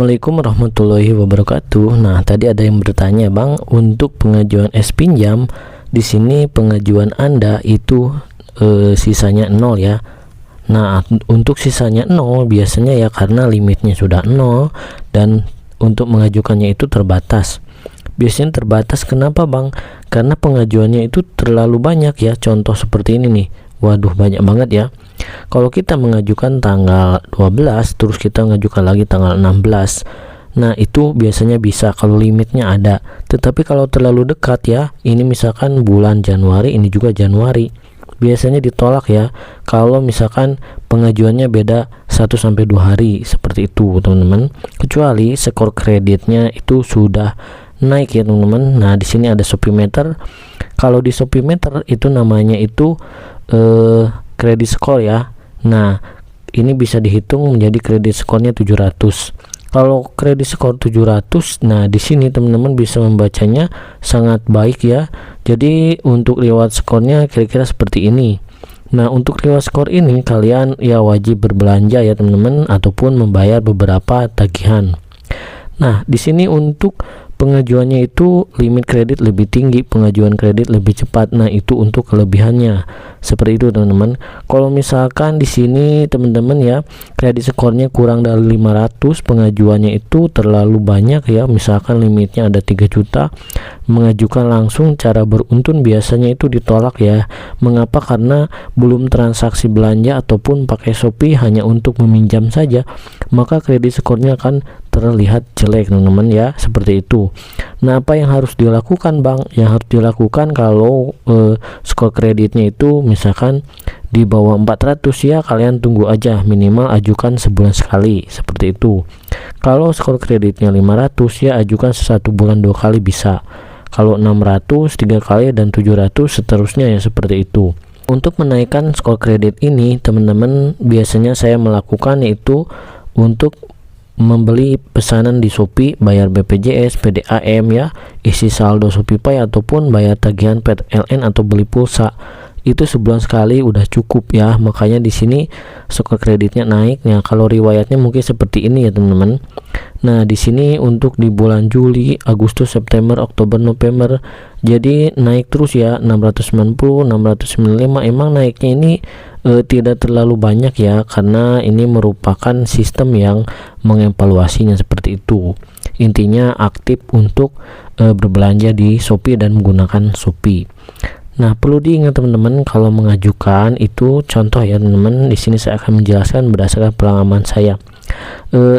Assalamualaikum warahmatullahi wabarakatuh. Nah, tadi ada yang bertanya, Bang, untuk pengajuan pinjam di sini pengajuan Anda itu sisanya 0 ya. Nah, untuk sisanya 0 biasanya ya karena limitnya sudah 0 dan untuk mengajukannya itu terbatas. Biasanya terbatas kenapa, Bang? Karena pengajuannya itu terlalu banyak ya. Contoh seperti ini nih. Waduh, banyak banget ya. Kalau kita mengajukan tanggal 12 terus kita mengajukan lagi tanggal 16, nah itu biasanya bisa kalau limitnya ada. Tetapi kalau terlalu dekat ya, ini misalkan bulan Januari, ini juga Januari, biasanya ditolak ya kalau misalkan pengajuannya beda 1-2 hari seperti itu, teman-teman. Kecuali skor kreditnya itu sudah naik ya, teman-teman. Nah, di sini ada Sopimeter. Kalau di Sopimeter itu namanya itu kredit skor ya. Nah, ini bisa dihitung menjadi kredit skornya 700. Kalau kredit skor 700, nah di sini teman-teman bisa membacanya sangat baik ya. Jadi untuk reward skornya kira-kira seperti ini. Nah, untuk reward skor ini kalian ya wajib berbelanja ya, teman-teman, ataupun membayar beberapa tagihan. Nah, di sini untuk pengajuannya itu limit kredit lebih tinggi, pengajuan kredit lebih cepat. Nah, itu untuk kelebihannya. Seperti itu, teman-teman. Kalau misalkan di sini teman-teman ya, kredit skornya kurang dari 500, pengajuannya itu terlalu banyak ya. Misalkan limitnya ada 3 juta, mengajukan langsung cara beruntun biasanya itu ditolak ya. Mengapa? Karena belum transaksi belanja ataupun pakai Shopee, hanya untuk meminjam saja, maka kredit skornya akan terlihat jelek, teman-teman ya. Seperti itu. Nah, apa yang harus dilakukan, Bang? Yang harus dilakukan kalau skor kreditnya itu misalkan di bawah 400 ya, kalian tunggu aja, minimal ajukan sebulan sekali, seperti itu. Kalau skor kreditnya 500 ya, ajukan 1 bulan 2 kali bisa. Kalau 600 3 kali, dan 700 seterusnya ya, seperti itu. Untuk menaikkan skor kredit ini, teman-teman, biasanya saya melakukan itu untuk membeli pesanan di Shopee, bayar BPJS, PDAM ya, isi saldo ShopeePay, ataupun bayar tagihan PLN atau beli pulsa. Itu sebulan sekali udah cukup ya. Makanya di sini skor kreditnya naik. Nah, kalau riwayatnya mungkin seperti ini ya, teman-teman. Nah, di sini untuk di bulan Juli, Agustus, September, Oktober, November, jadi naik terus ya, 690, 695. Emang naiknya ini tidak terlalu banyak ya, karena ini merupakan sistem yang mengevaluasinya seperti itu. Intinya aktif untuk berbelanja di Shopee dan menggunakan Shopee. Nah, perlu diingat teman-teman, kalau mengajukan itu contoh ya, teman-teman. Di sini saya akan menjelaskan berdasarkan pengalaman saya.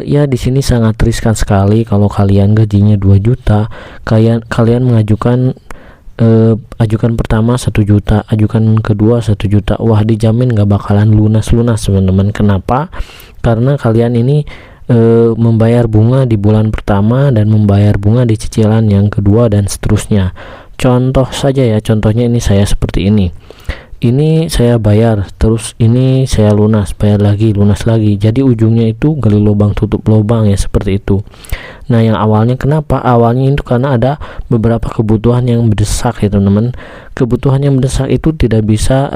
Ya, di sini sangat riskan sekali kalau kalian gajinya 2 juta, kalian mengajukan ajukan pertama 1 juta, ajukan kedua 1 juta. Wah, dijamin gak bakalan lunas teman-teman. Kenapa? Karena kalian ini membayar bunga di bulan pertama dan membayar bunga di cicilan yang kedua dan seterusnya. Contoh saja ya, contohnya ini saya seperti ini saya bayar, terus ini saya lunas, bayar lagi, lunas lagi. Jadi ujungnya itu gali lubang tutup lubang ya, seperti itu. Nah, yang awalnya kenapa? Awalnya itu karena ada beberapa kebutuhan yang mendesak ya, teman-teman. Kebutuhan yang mendesak itu tidak bisa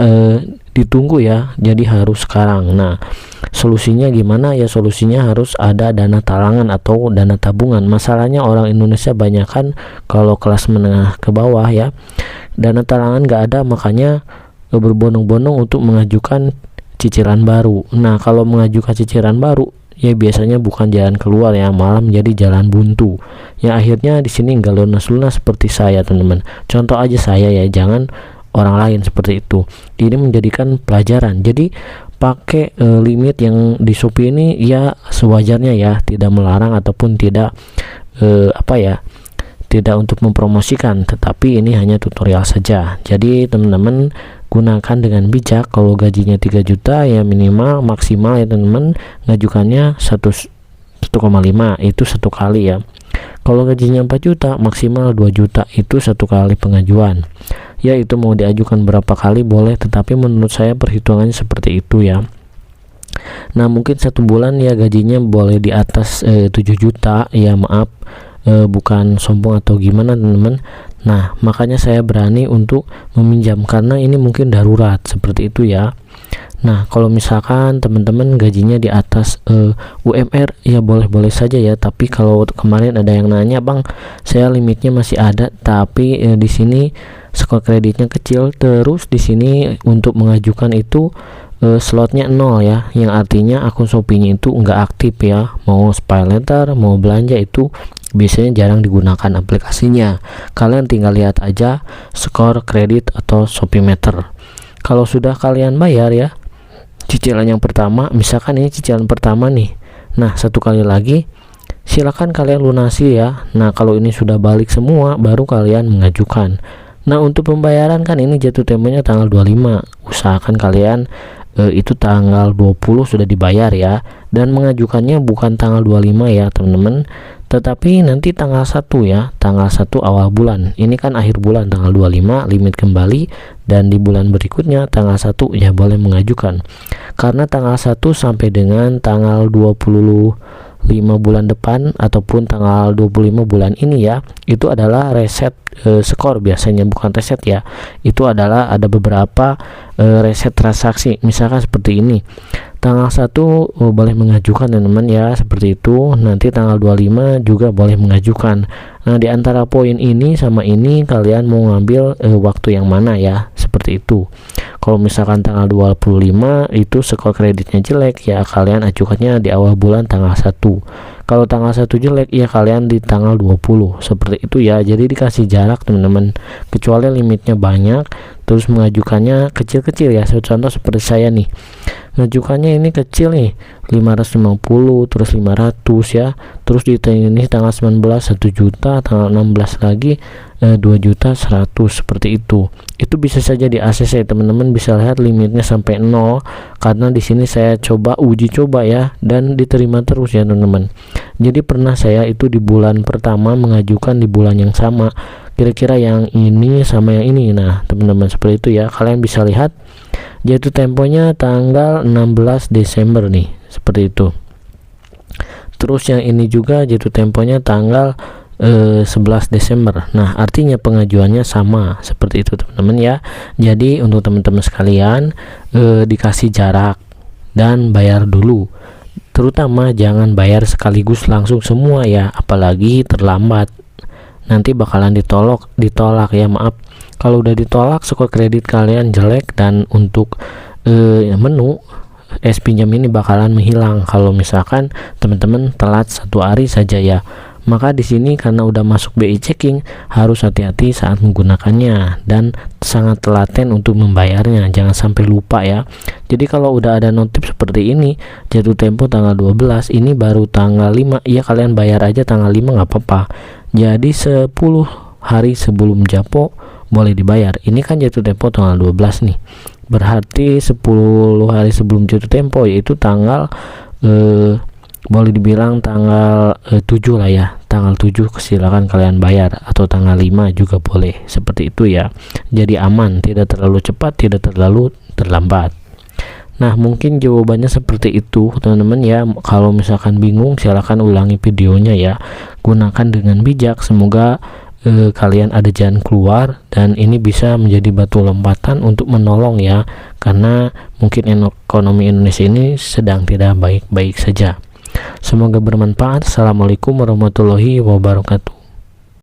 ditunggu ya, jadi harus sekarang. Nah, solusinya gimana ya? Solusinya harus ada dana talangan atau dana tabungan. Masalahnya orang Indonesia banyak kan kalau kelas menengah ke bawah ya, dana talangan gak ada, makanya berbondong-bondong untuk mengajukan cicilan baru. Nah, kalau mengajukan cicilan baru ya biasanya bukan jalan keluar ya, malah menjadi jalan buntu. Ya, akhirnya di sini enggak lunas-lunas seperti saya, teman-teman. Contoh aja saya ya, jangan orang lain seperti itu. Ini menjadikan pelajaran. Jadi pakai limit yang di Shopee ini ya sewajarnya ya, tidak melarang ataupun tidak tidak untuk mempromosikan, tetapi ini hanya tutorial saja. Jadi teman-teman gunakan dengan bijak. Kalau gajinya 3 juta ya minimal maksimal ya, teman-teman, ngajukannya 1,5 itu 1 kali ya. Kalau gajinya 4 juta maksimal 2 juta itu 1 kali pengajuan ya. Itu mau diajukan berapa kali boleh, tetapi menurut saya perhitungannya seperti itu ya. Nah, mungkin 1 bulan ya gajinya boleh di atas 7 juta ya, maaf, bukan sombong atau gimana, teman-teman. Nah, makanya saya berani untuk meminjam karena ini mungkin darurat seperti itu ya. Nah, kalau misalkan teman-teman gajinya di atas UMR, ya boleh-boleh saja ya. Tapi kalau kemarin ada yang nanya, Bang, saya limitnya masih ada, tapi di sini skor kreditnya kecil. Terus di sini untuk mengajukan itu slotnya 0 ya, yang artinya akun Shopee-nya itu nggak aktif ya. Mau spy letter, mau belanja itu biasanya jarang digunakan aplikasinya. Kalian tinggal lihat aja skor kredit atau Shopee Meter. Kalau sudah kalian bayar ya, cicilan yang pertama, misalkan ini cicilan pertama nih, nah satu kali lagi silakan kalian lunasi ya. Nah kalau ini sudah balik semua, baru kalian mengajukan. Nah untuk pembayaran kan ini jatuh temponya tanggal 25, usahakan kalian itu tanggal 20 sudah dibayar ya, dan mengajukannya bukan tanggal 25 ya teman-teman, tetapi nanti tanggal 1 ya, tanggal 1 awal bulan. Ini kan akhir bulan tanggal 25 limit kembali, dan di bulan berikutnya tanggal 1 ya boleh mengajukan. Karena tanggal 1 sampai dengan tanggal 25 bulan depan ataupun tanggal 25 bulan ini ya, itu adalah reset skor biasanya, bukan reset ya. Itu adalah ada beberapa reset transaksi. Misalkan seperti ini. Tanggal 1 boleh mengajukan teman-teman ya, seperti itu. Nanti tanggal 25 juga boleh mengajukan. Nah, di antara poin ini sama ini kalian mau ngambil waktu yang mana ya, seperti itu. Kalau misalkan tanggal 25 itu skor kreditnya jelek ya, kalian ajukannya di awal bulan tanggal 1. Kalau tanggal 1 jelek ya kalian di tanggal 20, seperti itu ya. Jadi dikasih jarak teman-teman, kecuali limitnya banyak terus mengajukannya kecil-kecil ya. Contoh seperti saya nih, ngajukannya ini kecil nih, 550 terus 500 ya, terus di ini tanggal 19 1 juta, tanggal 16 lagi 2 juta 100, seperti itu bisa saja di ACC. Teman-teman bisa lihat limitnya sampai 0, karena di sini saya coba uji coba ya, dan diterima terus ya teman-teman. Jadi pernah saya itu di bulan pertama mengajukan di bulan yang sama, kira-kira yang ini sama yang ini. Nah teman-teman seperti itu ya, kalian bisa lihat jatuh temponya tanggal 16 Desember nih, seperti itu. Terus yang ini juga jatuh temponya tanggal 11 Desember. Nah artinya pengajuannya sama, seperti itu teman-teman ya. Jadi untuk teman-teman sekalian dikasih jarak dan bayar dulu, terutama jangan bayar sekaligus langsung semua ya, apalagi terlambat nanti bakalan ditolak ya, maaf. Kalau udah ditolak skor kredit kalian jelek, dan untuk menu es pinjam ini bakalan menghilang kalau misalkan teman-teman telat 1 hari saja ya. Maka di sini karena udah masuk BI checking, harus hati-hati saat menggunakannya dan sangat telaten untuk membayarnya, jangan sampai lupa ya. Jadi kalau udah ada notif seperti ini, jatuh tempo tanggal 12, ini baru tanggal 5 ya, kalian bayar aja tanggal 5 nggak apa-apa. Jadi 10 hari sebelum Japo boleh dibayar. Ini kan jatuh tempo tanggal 12 nih, berarti 10 hari sebelum jatuh tempo, yaitu tanggal boleh dibilang tanggal 7 lah ya, tanggal 7 silakan kalian bayar, atau tanggal 5 juga boleh, seperti itu ya. Jadi aman, tidak terlalu cepat, tidak terlalu terlambat. Nah mungkin jawabannya seperti itu teman-teman ya. Kalau misalkan bingung silakan ulangi videonya ya, gunakan dengan bijak. Semoga kalian ada jalan keluar, dan ini bisa menjadi batu lompatan untuk menolong ya, karena mungkin ekonomi Indonesia ini sedang tidak baik-baik saja. Semoga bermanfaat. Assalamualaikum warahmatullahi wabarakatuh.